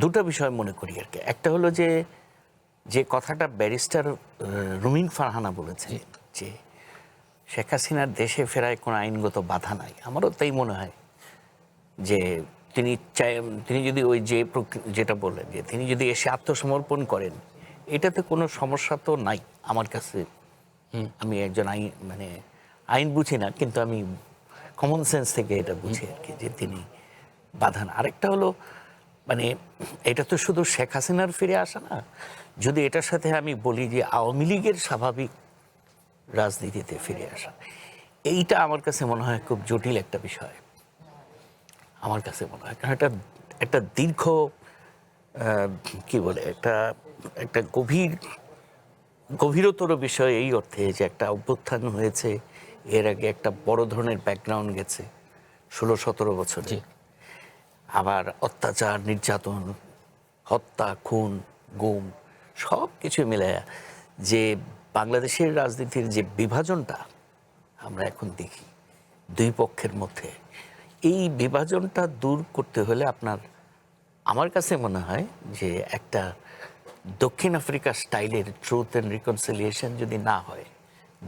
দুটো বিষয় মনে করি আর কি। একটা হলো যে যে কথাটা ব্যারিস্টার রুমিন ফারহানা বলেছেন যে শেখ হাসিনার দেশে ফেরায় কোনো আইনগত বাধা নাই, আমারও তাই মনে হয় যে তিনি তিনি যদি ওই যে যেটা বললেন যে তিনি যদি এসে আত্মসমর্পণ করেন, এটাতে কোনো সমস্যা তো নাই আমার কাছে। আমি একজন আইন বুঝি না, কিন্তু আমি কমন সেন্স থেকে এটা বুঝি আর কি, যে তিনি বাধা না। আরেকটা হলো এটা তো শুধু শেখ হাসিনার ফিরে আসা না, যদি এটার সাথে আমি বলি যে আওয়ামী লীগের স্বাভাবিক রাজনীতিতে ফিরে আসা, এইটা আমার কাছে মনে হয় খুব জটিল একটা বিষয়। আমার কাছে মনে হয় কারণ এটা একটা দীর্ঘ কি বলে একটা গভীরতর বিষয়, এই অর্থে যে একটা অভ্যুত্থান হয়েছে, এর আগে একটা বড় ধরনের ব্যাকগ্রাউন্ড গেছে 16-17 বছরে, আবার অত্যাচার, নির্যাতন, হত্যা, খুন, গুম সব কিছু মিলে যে বাংলাদেশের রাজনীতির যে বিভাজনটা আমরা এখন দেখি দুই পক্ষের মধ্যে, এই বিভাজনটা দূর করতে হলে আমার কাছে মনে হয় যে একটা দক্ষিণ আফ্রিকা স্টাইলের ট্রুথ অ্যান্ড রিকনসিলিয়েশন যদি না হয়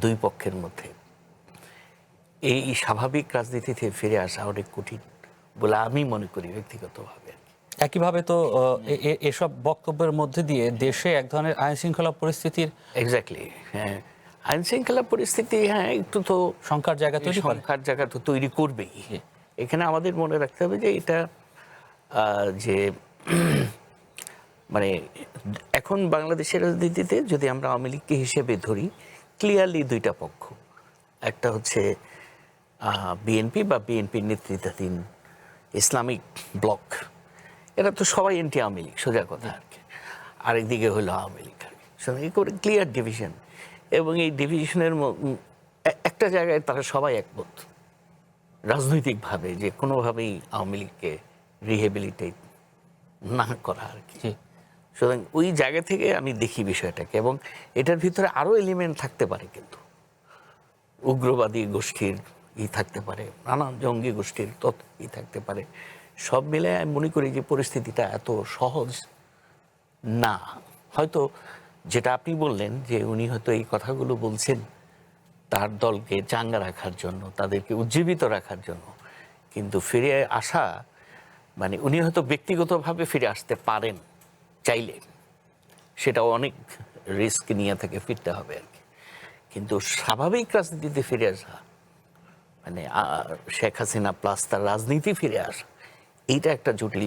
দুই পক্ষের মধ্যে, এই স্বাভাবিক রাজনীতিতে ফিরে আসা অনেক কঠিন বলে আমি মনে করি ব্যক্তিগতভাবে। একইভাবে তো এসব বক্তব্যের মধ্যে দিয়ে দেশে এক ধরনের আইন শৃঙ্খলা পরিস্থিতির এক্স্যাক্টলি, হ্যাঁ, আইন শৃঙ্খলা পরিস্থিতি, হ্যাঁ, একটু তো সংখ্যার জায়গা তো তৈরি করবেই। এখানে আমাদের মনে রাখতে হবে যে এটা যে এখন বাংলাদেশের রাজনীতিতে যদি আমরা আওয়ামী লীগকে হিসেবে ধরি, ক্লিয়ারলি দুইটা পক্ষ। একটা হচ্ছে বিএনপি বা বিএনপির নেতৃত্বাধীন ইসলামিক ব্লক, এরা তো সবাই এন্টি আওয়ামী লীগ, সোজা কথা আর কি। আরেকদিকে হলো আওয়ামী লীগ আর কি, এই করে ক্লিয়ার ডিভিশন। এবং এই ডিভিশনের একটা জায়গায় তারা সবাই একমত রাজনৈতিকভাবে যে কোনোভাবেই আওয়ামী লীগকে রিহেবিলিটেট না করা আর কি। সুতরাং ওই জায়গা থেকে আমি দেখি বিষয়টাকে, এবং এটার ভিতরে আরও এলিমেন্ট থাকতে পারে, কিন্তু উগ্রবাদী গোষ্ঠীর থাকতে পারে, নানান জঙ্গি গোষ্ঠীর থাকতে পারে। সব মিলে আমি মনে করি যে পরিস্থিতিটা এত সহজ না। হয়তো যেটা আপনি বললেন যে উনি হয়তো এই কথাগুলো বলছেন তার দলকে চাঙ্গা রাখার জন্য, তাদেরকে উজ্জীবিত রাখার জন্য, কিন্তু ফিরে আসা উনি হয়তো ব্যক্তিগতভাবে ফিরে আসতে পারেন চাইলে, সেটাও অনেক রিস্ক নিয়ে থেকে ফিরতে হবে আর কি। কিন্তু স্বাভাবিক রাজনীতিতে ফিরে আসা শেখ হাসিনা প্লাস তার রাজনীতি ফিরে আসা, এইটা একটা জটিল